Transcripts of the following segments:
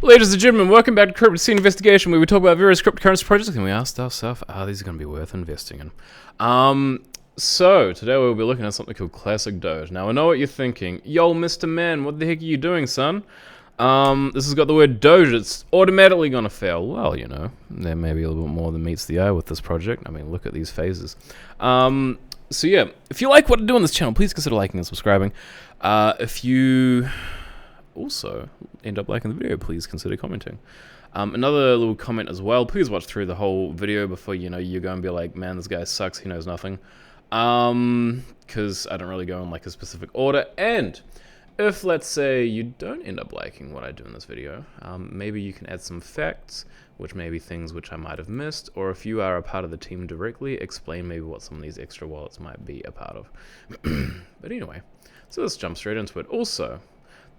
Ladies and gentlemen, welcome back to Cryptocurrency Investigation, where we talk about various cryptocurrency projects and we ask ourselves, are these going to be worth investing in? So, today we'll be looking at something called Classicdoge. Now, I know what you're thinking. Yo, Mr. Man, what the heck are you doing, son? This has got the word Doge. It's automatically going to fail. Well, you know, there may be a little bit more than meets the eye with this project. I mean, look at these phases. So yeah, if you like what I do on this channel, please consider liking and subscribing. If you also end up liking the video, please consider commenting. Another little comment as well, please watch through the whole video before, you know, you go and be like, man, this guy sucks, he knows nothing. Because I don't really go in like a specific order. And if, let's say, you don't end up liking what I do in this video, maybe you can add some facts, which may be things which I might have missed, or if you are a part of the team directly, explain maybe what some of these extra wallets might be a part of. But anyway, so let's jump straight into it. Also,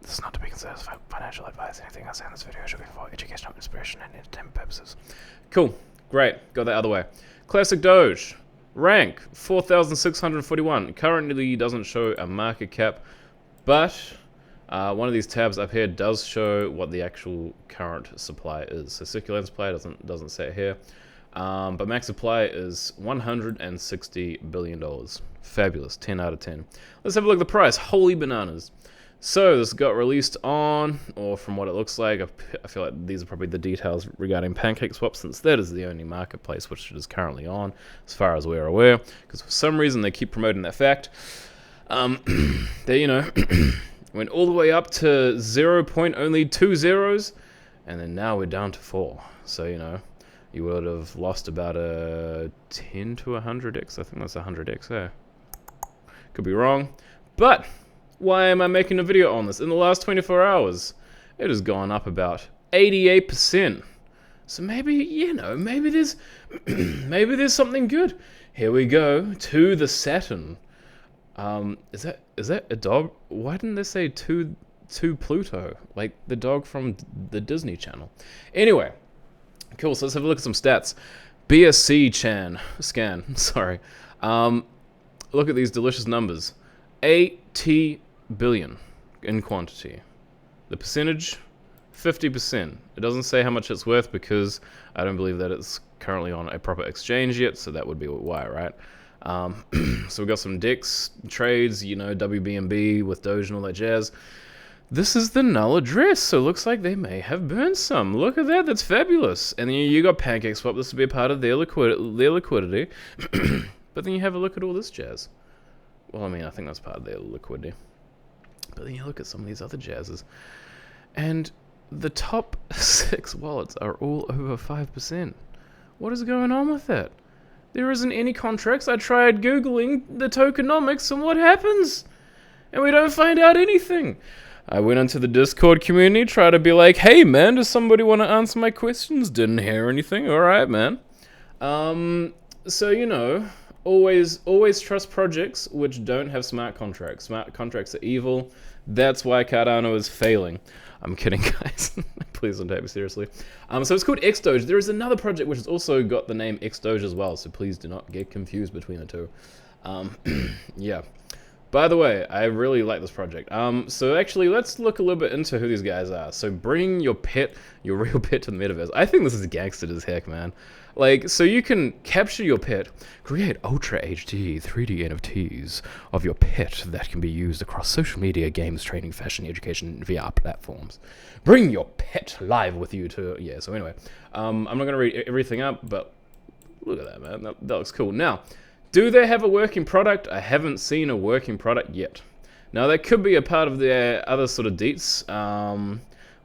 this is not to be considered as financial advice. Anything I say in this video should be for educational inspiration and entertainment purposes. Cool. Great. Got that out of the way. Classicdoge. Rank 4,641. Currently doesn't show a market cap, but one of these tabs up here does show what the actual current supply is. So circulating supply doesn't say it here, but max supply is $160 billion. Fabulous. 10 out of 10. Let's have a look at the price. Holy bananas. So this got released on, or from what it looks like, I feel like these are probably the details regarding PancakeSwap, since that is the only marketplace which it is currently on, as far as we're aware, because for some reason they keep promoting that fact. They, you know, went all the way up to only 2 zeros, and then now we're down to 4. So, you know, you would have lost about a 10 to 100x. I think that's 100x there. Could be wrong, but why am I making a video on this? In the last 24 hours, it has gone up about 88%. So maybe, you know, maybe there's maybe there's something good. Here we go to the Saturn. Is that a dog? Why didn't they say to Pluto, like the dog from the Disney Channel? Anyway, cool. So let's have a look at some stats. BSC scan. Sorry. Look at these delicious numbers. 80 billion in quantity. The percentage, 50%. It doesn't say how much it's worth because I don't believe that it's currently on a proper exchange yet, so that would be why, right? So we've got some DEX trades, you know, WBNB with Doge and all that jazz. This is the null address, so it looks like they may have burned some. Look at that, that's fabulous. And then you got PancakeSwap, this would be a part of their liquidity. But then you have a look at all this jazz. Well, I mean, I think that's part of their liquidity. But then you look at some of these other jazzes, and the top 6 wallets are all over 5%. What is going on with that? There isn't any contracts. I tried Googling the tokenomics, and what happens? And we don't find out anything. I went into the Discord community, tried to be like, hey man, does somebody want to answer my questions? Didn't hear anything. Alright, man. So, you know, always trust projects which don't have smart contracts. Smart contracts are evil. That's why Cardano is failing. I'm kidding, guys. Please don't take me seriously. So it's called Xdoge. There is another project which has also got the name Xdoge as well, so please do not get confused between the two. Yeah. By the way, I really like this project. So actually, let's look a little bit into who these guys are. So bring your real pet to the metaverse. I think this is gangstered as heck, man. Like, so you can capture your pet, create Ultra HD 3D NFTs of your pet that can be used across social media, games, training, fashion, education, and VR platforms. Bring your pet live with you to, yeah, so anyway. I'm not going to read everything up, but look at that, man. That looks cool. Now, do they have a working product? I haven't seen a working product yet. Now, that could be a part of their other sort of deets,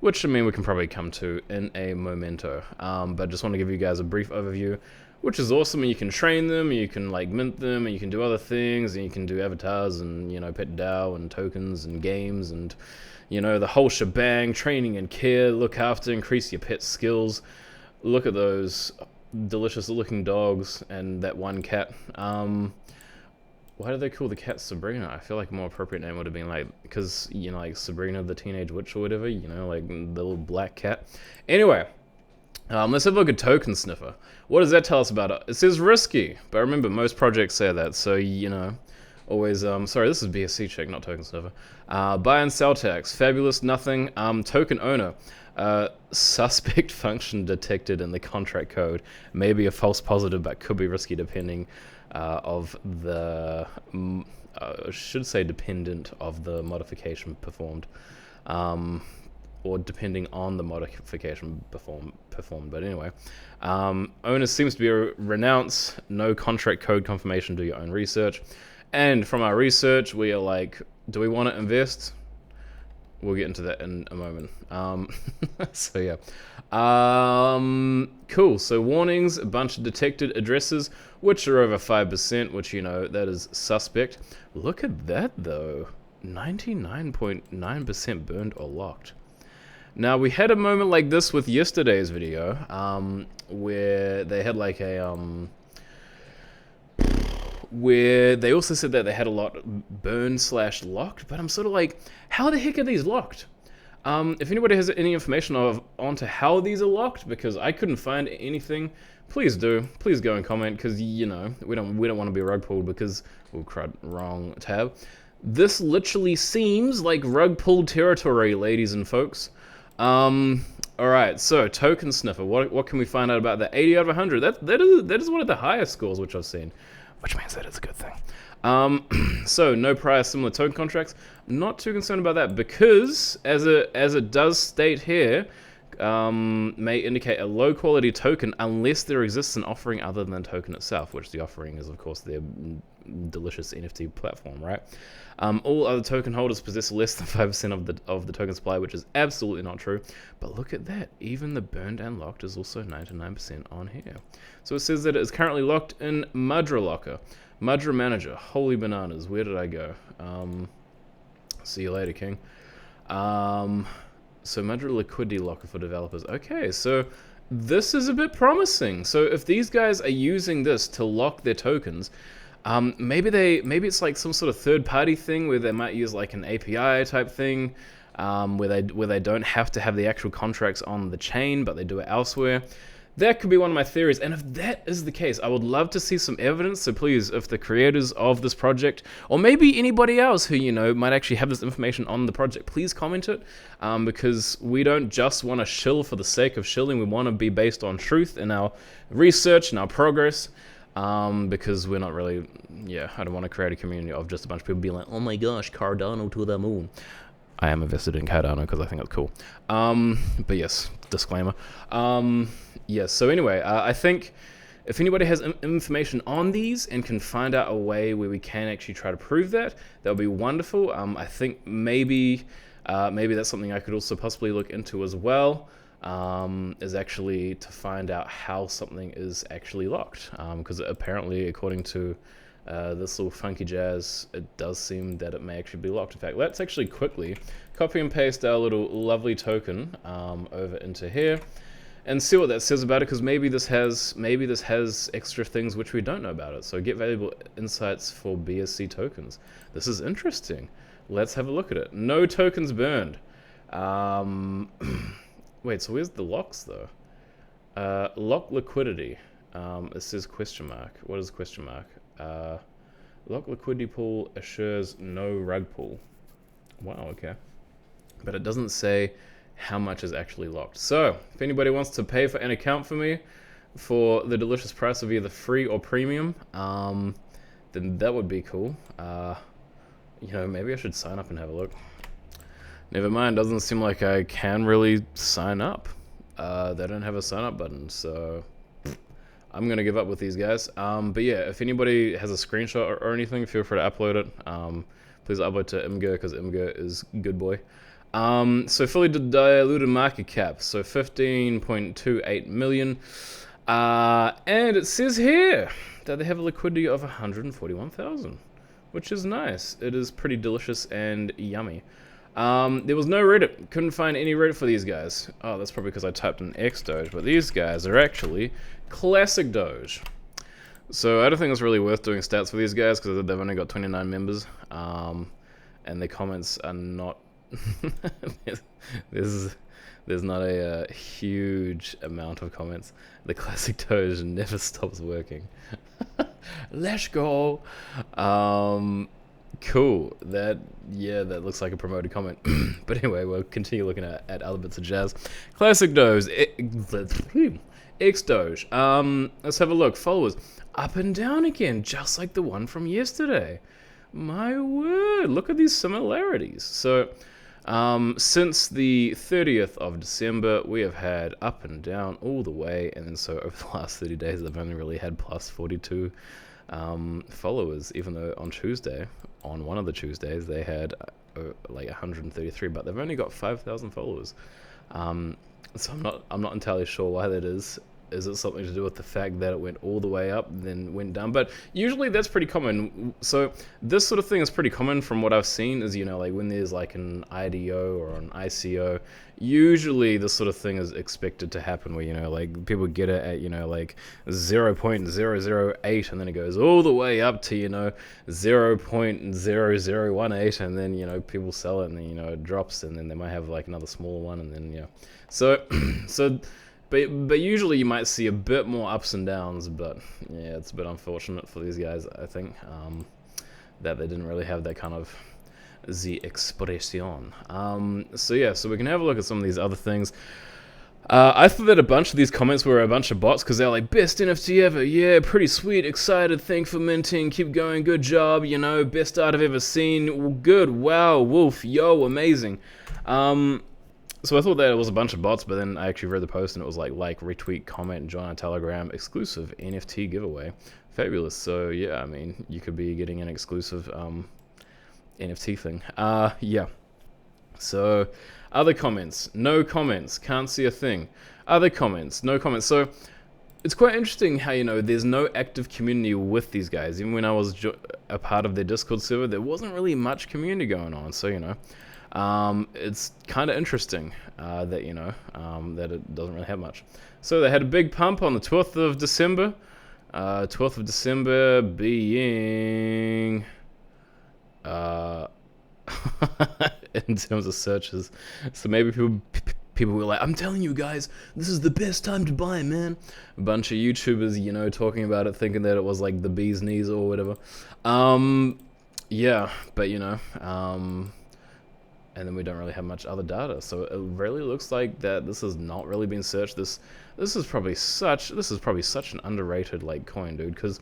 which, I mean, we can probably come to in a momento. But just want to give you guys a brief overview, which is awesome. And you can train them, you can, like, mint them, and you can do other things, and you can do avatars and, you know, pet DAO and tokens and games and, you know, the whole shebang, training and care, look after, increase your pet's skills. Look at those delicious looking dogs and that one cat. Why do they call the cat Sabrina? I feel like a more appropriate name would have been like, because, you know, like Sabrina the Teenage Witch or whatever, you know, like the little black cat. Anyway, let's have a look at Token Sniffer. What does that tell us about it? It says risky, but remember, most projects say that, so, you know, Always, sorry, this is BSC check, not token sniffer. Buy and sell tax, fabulous, nothing. Token owner, suspect function detected in the contract code. Maybe a false positive, but could be risky depending of the, should say dependent of the modification performed. Or depending on the modification performed. But anyway, owner seems to be a renounce, no contract code confirmation, do your own research. And from our research, we are like, do we want to invest? We'll get into that in a moment. So yeah. Cool. So warnings, a bunch of detected addresses, which are over 5%, which, you know, that is suspect. Look at that, though. 99.9% burned or locked. Now, we had a moment like this with yesterday's video, where they had like a, where they also said that they had a lot burn/locked, but I'm sort of like, how the heck are these locked? If anybody has any information onto how these are locked, because I couldn't find anything, please do. Please go and comment, because, you know, we don't want to be rug pulled because, oh crud, wrong tab. This literally seems like rug pulled territory, ladies and folks. Alright, so token sniffer. What can we find out about that? 80 out of 100. That is one of the highest scores which I've seen, which means that it's a good thing. So no prior similar token contracts. I'm not too concerned about that because as it does state here, may indicate a low quality token unless there exists an offering other than the token itself, which the offering is of course their delicious NFT platform, right? All other token holders possess less than 5% of the token supply, which is absolutely not true. But look at that, even the burned and locked is also 99% on here. So it says that it is currently locked in Mudra Locker. Mudra Manager, holy bananas, where did I go? See you later, King. So Mudra Liquidity Locker for developers. Okay, so this is a bit promising. So if these guys are using this to lock their tokens, maybe it's like some sort of third-party thing where they might use like an API type thing, where they don't have to have the actual contracts on the chain, but they do it elsewhere. That could be one of my theories, and if that is the case, I would love to see some evidence. So please, if the creators of this project, or maybe anybody else who, you know, might actually have this information on the project, please comment it, because we don't just want to shill for the sake of shilling. We want to be based on truth in our research and our progress, because we're not really, yeah, I don't want to create a community of just a bunch of people being like, oh my gosh, Cardano to the moon. I am invested in Cardano because I think it's cool. But yes, disclaimer. Yes, so anyway, I think if anybody has information on these and can find out a way where we can actually try to prove that, that would be wonderful. I think maybe that's something I could also possibly look into as well, is actually to find out how something is actually locked. Because apparently, according to this little funky jazz, it does seem that it may actually be locked. In fact, let's actually quickly copy and paste our little lovely token over into here and see what that says about it, because maybe this has extra things which we don't know about it. So get valuable insights for BSC tokens. This is interesting. Let's have a look at it. No tokens burned. Wait, so where's the locks though? Lock liquidity. It says question mark. What is question mark? Lock liquidity pool assures no rug pull. Wow, okay. But it doesn't say how much is actually locked. So, if anybody wants to pay for an account for me for the delicious price of either free or premium, then that would be cool. You know, maybe I should sign up and have a look. Never mind, doesn't seem like I can really sign up. They don't have a sign up button, so I'm gonna give up with these guys. But yeah, if anybody has a screenshot or anything, feel free to upload it. Please upload to Imgur, because Imgur is good boy. So fully diluted market cap, so 15.28 million. And it says here that they have a liquidity of 141,000, which is nice. It is pretty delicious and yummy. There was no Reddit. Couldn't find any Reddit for these guys. Oh, that's probably because I typed in Xdoge, but these guys are actually Classicdoge. So I don't think it's really worth doing stats for these guys because they've only got 29 members, and their comments are not there's not a huge amount of comments. The Classicdoge never stops working. Let's go. Cool. That looks like a promoted comment. But anyway, we'll continue looking at other bits of jazz. Classicdoge. Xdoge. Let's have a look. Followers up and down again, just like the one from yesterday. My word, look at these similarities. So, since the 30th of December, we have had up and down all the way, and then so over the last 30 days, they've only really had plus 42 followers, even though on one of the Tuesdays, they had like 133, but they've only got 5,000 followers. So I'm not entirely sure why that is. Is it something to do with the fact that it went all the way up, then went down? But usually that's pretty common. So this sort of thing is pretty common from what I've seen is, like when there's like an IDO or an ICO, usually this sort of thing is expected to happen where, like people get it at, like 0.0008 and then it goes all the way up to, 0.0018 and then, people sell it and then, it drops and then they might have like another smaller one and then, So, But usually you might see a bit more ups and downs, but yeah, it's a bit unfortunate for these guys, I think, that they didn't really have that kind of the expression. So we can have a look at some of these other things. I thought that a bunch of these comments were a bunch of bots because they're like, best NFT ever, yeah, pretty sweet, excited, thanks for minting, keep going, good job, best art I've ever seen, good, wow, wolf, yo, amazing. So I thought that it was a bunch of bots, but then I actually read the post and it was like, retweet, comment, join our Telegram, exclusive NFT giveaway. Fabulous. So yeah, I mean, you could be getting an exclusive NFT thing. Yeah. So other comments, no comments, can't see a thing. Other comments, no comments. So it's quite interesting how, there's no active community with these guys. Even when I was a part of their Discord server, there wasn't really much community going on. So, it's kind of interesting that, that it doesn't really have much. So they had a big pump on the 12th of December. 12th of December being... in terms of searches. So maybe people were like, I'm telling you guys, this is the best time to buy, man. A bunch of YouTubers, talking about it, thinking that it was like the bee's knees or whatever. Yeah, but and then we don't really have much other data, so it really looks like that this has not really been searched. This is probably such an underrated like coin, dude. Because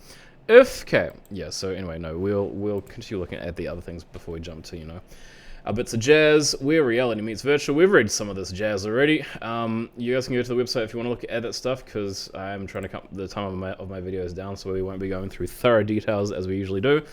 so anyway, no, we'll continue looking at the other things before we jump to our bits of jazz, where reality meets virtual. We've read some of this jazz already. You guys can go to the website if you want to look at that stuff, because I'm trying to cut the time of my videos down, so we won't be going through thorough details as we usually do.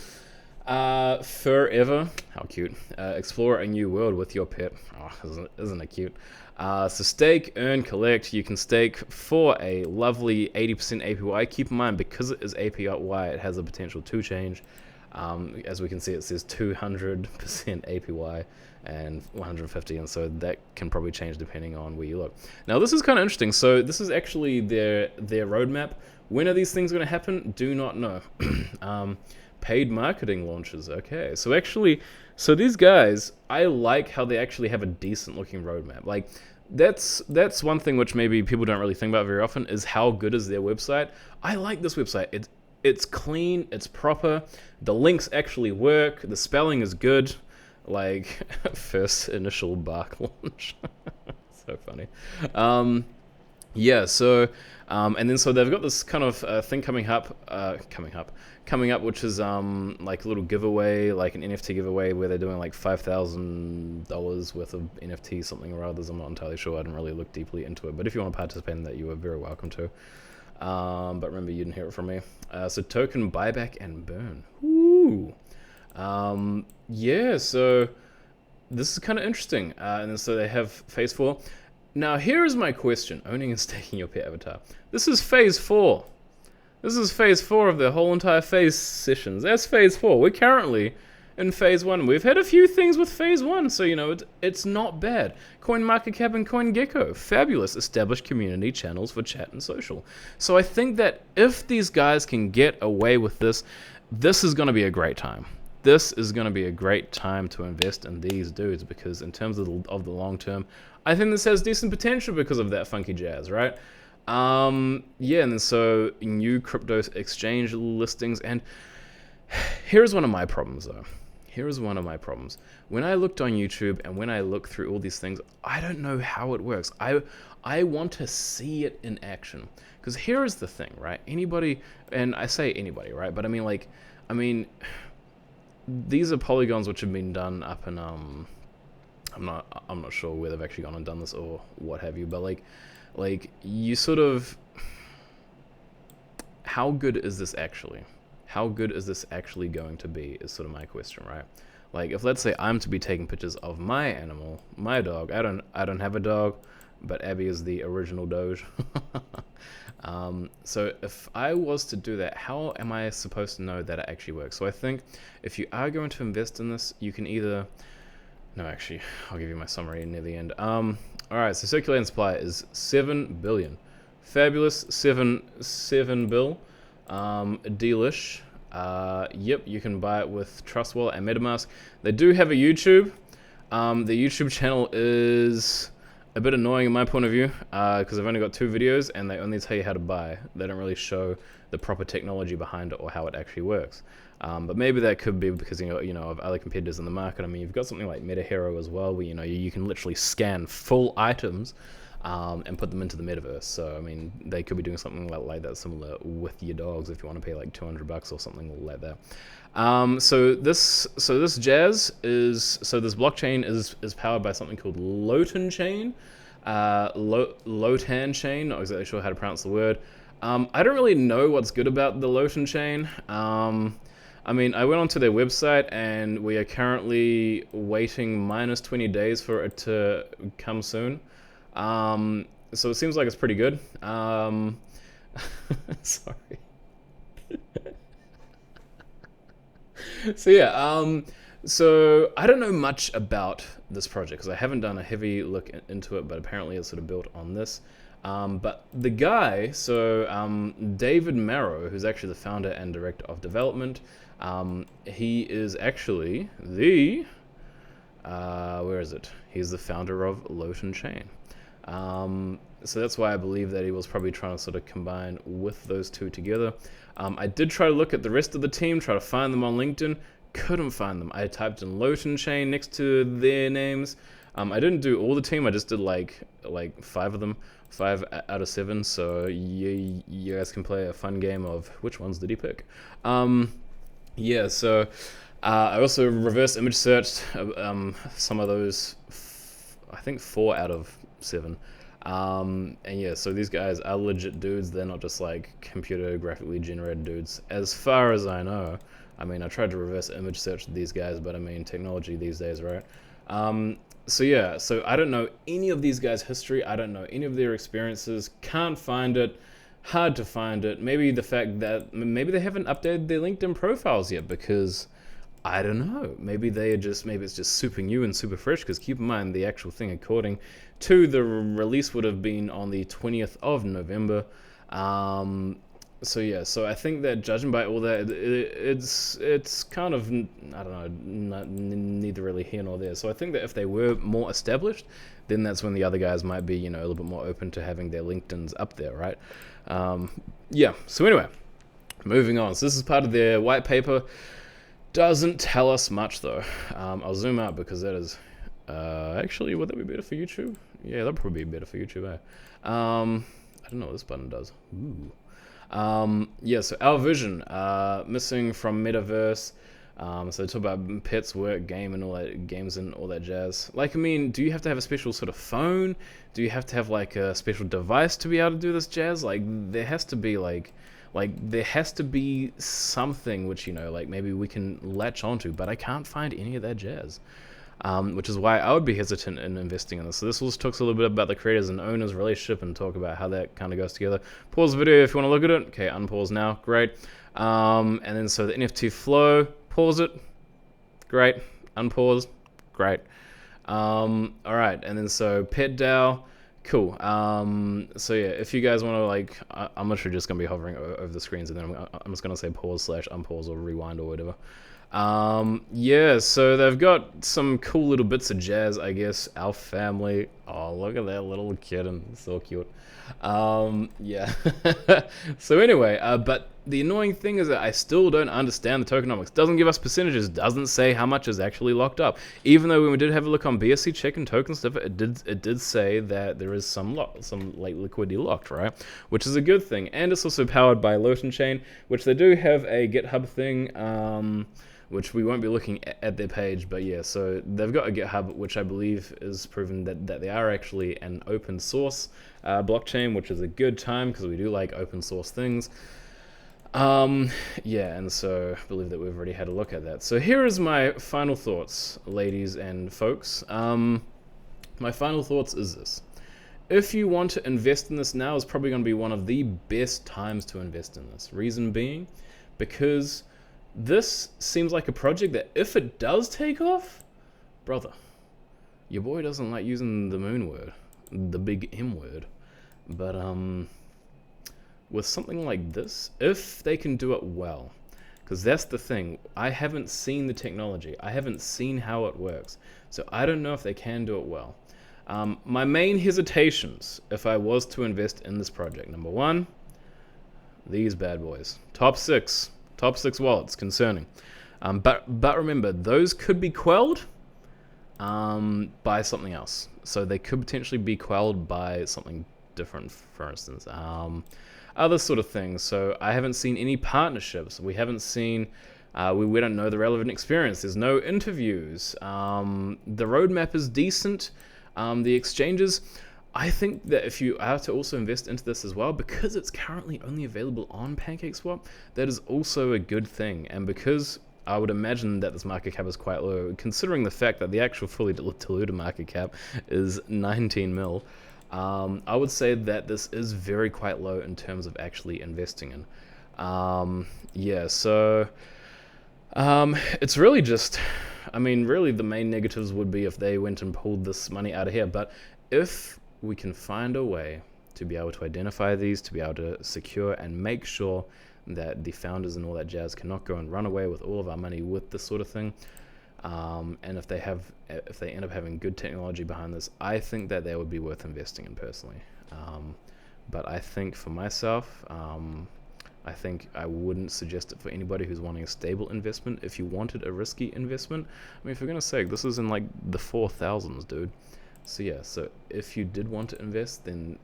Forever, how cute. Explore a new world with your pet. Oh, isn't it cute? So stake, earn, collect. You can stake for a lovely 80% APY. Keep in mind, because it is APY, it has a potential to change. As we can see, it says 200% APY and 150, and so that can probably change depending on where you look. Now, this is kind of interesting. So this is actually their roadmap. When are these things going to happen? Do not know. Paid marketing launches. Okay, so these guys, I like how they actually have a decent looking roadmap. Like, that's one thing which maybe people don't really think about very often, is how good is their website. I like this website. It's clean, it's proper, the links actually work, the spelling is good. Like, first initial bark launch. So funny. Yeah, so and then so they've got this kind of thing coming up, which is like a little giveaway, like an NFT giveaway, where they're doing like $5,000 worth of NFT something or others. I'm not entirely sure. I didn't really look deeply into it, but if you want to participate in that, you are very welcome to. But remember, you didn't hear it from me. So token, buyback, and burn. Ooh. Yeah, so this is kind of interesting. And then so they have phase 4. Now, here is my question. Owning and staking your pet avatar. This is phase 4. This is phase 4 of the whole entire phase sessions. That's phase 4. We're currently in phase 1. We've had a few things with phase 1, so, it's not bad. CoinMarketCap and CoinGecko. Fabulous. Established community channels for chat and social. So I think that if these guys can get away with this, this is going to be a great time. This is going to be a great time to invest in these dudes, because in terms of the long term, I think this has decent potential because of that funky jazz, right? Yeah, and then so new crypto exchange listings, and here's one of my problems though. here's one of my problems. When I looked on YouTube and when I look through all these things, I don't know how it works. I want to see it in action. Because here is the thing, right? Anybody, and I say anybody, right? But I mean, like, these are polygons which have been done up in, I'm not sure where they've actually gone and done this or what have you, but like you sort of, how good is this actually? How good is this actually going to be is sort of my question, right? Like, if let's say I'm to be taking pictures of my animal, my dog. I don't have a dog, but Abby is the original Doge. So if I was to do that, how am I supposed to know that it actually works? So I think if you are going to invest in this, you can either... No, actually, I'll give you my summary near the end. Alright, so Circulating Supply is 7 billion. Fabulous, 7 bill. Delish. Yep, you can buy it with Trust Wallet and MetaMask. They do have a YouTube. The YouTube channel is a bit annoying in my point of view, because I've only got 2 videos and they only tell you how to buy. They don't really show the proper technology behind it or how it actually works. But maybe that could be because you know of other competitors in the market. I mean, you've got something like MetaHero as well, where you can literally scan full items and put them into the metaverse. So I mean, they could be doing something like that similar with your dogs if you want to pay like $200 or something like that. So this jazz is, so this blockchain is powered by something called Lotan chain, Lotan chain. Not exactly sure how to pronounce the word. I don't really know what's good about the Lotan chain. I mean, I went onto their website and we are currently waiting minus 20 days for it to come soon. So it seems like it's pretty good. Sorry. So yeah, so I don't know much about this project because I haven't done a heavy look into it, but apparently it's sort of built on this. But the guy, so David Marrow, who's actually the founder and director of development, he is actually the, where is it? He's the founder of Lotan Chain. So that's why I believe that he was probably trying to sort of combine with those two together. I did try to look at the rest of the team, try to find them on LinkedIn, couldn't find them. I typed in Lotan Chain next to their names. I didn't do all the team, I just did like 5 of them, 5 out of 7, so you guys can play a fun game of which ones did he pick. Yeah, so I also reverse image searched some of those, I think 4 out of 7. And yeah, so these guys are legit dudes. They're not just like computer graphically generated dudes, as far as I know. I mean, I tried to reverse image search these guys, but I mean, technology these days, right? So yeah, so I don't know any of these guys' history. I don't know any of their experiences. Can't find it. Hard to find it. Maybe the fact that maybe they haven't updated their LinkedIn profiles yet, because I don't know. Maybe it's just super new and super fresh, because keep in mind the actual thing, according to the release, would have been on the 20th of November. So yeah, so I think that judging by all that, it's kind of, I don't know, neither really here nor there. So I think that if they were more established, then that's when the other guys might be, a little bit more open to having their LinkedIns up there, right? Yeah, so anyway, moving on. So this is part of their white paper. Doesn't tell us much though. I'll zoom out because that is, actually, would that be better for YouTube? Yeah, that'd probably be better for YouTube, eh? I don't know what this button does. Ooh. Yeah, so our vision, missing from Metaverse. So they talk about pets, work, games and all that jazz. Like, I mean, do you have to have a special sort of phone? Do you have to have like a special device to be able to do this jazz? Like, there has to be there has to be something which, like maybe we can latch onto, but I can't find any of that jazz. Which is why I would be hesitant in investing in this. So this also talks a little bit about the creators and owners relationship and talk about how that kind of goes together. Pause the video if you want to look at it. Okay, unpause now. Great. And then so the NFT flow, pause it. Great. Unpause. Great. All right. And then so pet DAO. Cool. So yeah, if you guys want to I'm literally just going to be hovering over the screens, and then I'm just going to say pause/unpause or rewind or whatever. Yeah, so they've got some cool little bits of jazz, I guess. Our family, Oh, look at that little kitten. So cute. Yeah. So anyway, but the annoying thing is that I still don't understand the tokenomics. Doesn't give us percentages. Doesn't say how much is actually locked up. Even though when we did have a look on BSC check and token stuff, it did say that there is some like liquidity locked, right? Which is a good thing. And it's also powered by Loton Chain, which they do have a GitHub thing. Which we won't be looking at their page, but yeah, so they've got a GitHub, which I believe is proven that they are actually an open source blockchain, which is a good time because we do like open source things. Yeah, and so I believe that we've already had a look at that. So here is my final thoughts, ladies and folks. My final thoughts is this. If you want to invest in this now, is probably going to be one of the best times to invest in this. Reason being, because this seems like a project that if it does take off, brother, your boy doesn't like using the moon word, the big M word, but with something like this, if they can do it well, because that's the thing, I haven't seen the technology, I haven't seen how it works, so I don't know if they can do it well. My main hesitations, if I was to invest in this project, number one, these bad boys, top six wallets, concerning. But remember, those could be quelled by something else. So they could potentially be quelled by something different, for instance. Other sort of things. So I haven't seen any partnerships. We haven't seen, we don't know the relevant experience. There's no interviews. The roadmap is decent. The exchanges, I think that if you are to also invest into this as well, because it's currently only available on PancakeSwap, that is also a good thing. And because I would imagine that this market cap is quite low, considering the fact that the actual fully diluted market cap is 19 mil, I would say that this is very quite low in terms of actually investing in. Yeah, so it's really just, I mean, really the main negatives would be if they went and pulled this money out of here. But if we can find a way to be able to identify these, to be able to secure and make sure that the founders and all that jazz cannot go and run away with all of our money with this sort of thing, and if they end up having good technology behind this, I think that they would be worth investing in personally. But I think for myself, I think I wouldn't suggest it for anybody who's wanting a stable investment. If you wanted a risky investment, I mean, for goodness sake, this is in like the 4,000s, dude. So yeah, so if you did want to invest, then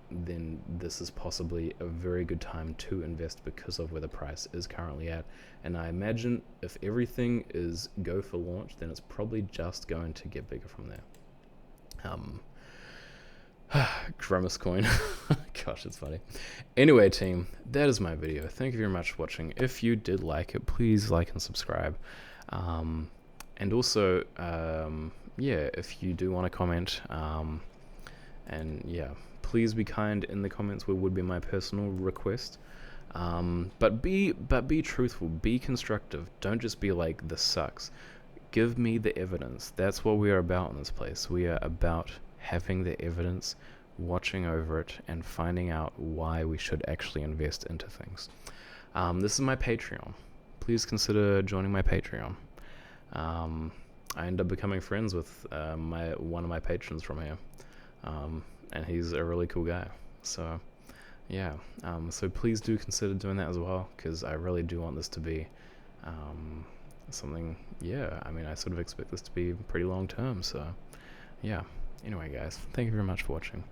this is possibly a very good time to invest because of where the price is currently at. And I imagine if everything is go for launch, then it's probably just going to get bigger from there. Grimace coin. Gosh, it's funny. Anyway, team, that is my video. Thank you very much for watching. If you did like it, please like and subscribe. And also, yeah, if you do want to comment, and yeah, please be kind in the comments, would be my personal request. But be truthful, be constructive. Don't just be like, this sucks. Give me the evidence. That's what we are about in this place. We are about having the evidence, watching over it, and finding out why we should actually invest into things. This is my Patreon. Please consider joining my Patreon. I ended up becoming friends with one of my patrons from here, and he's a really cool guy. So yeah, so please do consider doing that as well, because I really do want this to be something. Yeah, I mean, I sort of expect this to be pretty long term. So yeah. Anyway, guys, thank you very much for watching.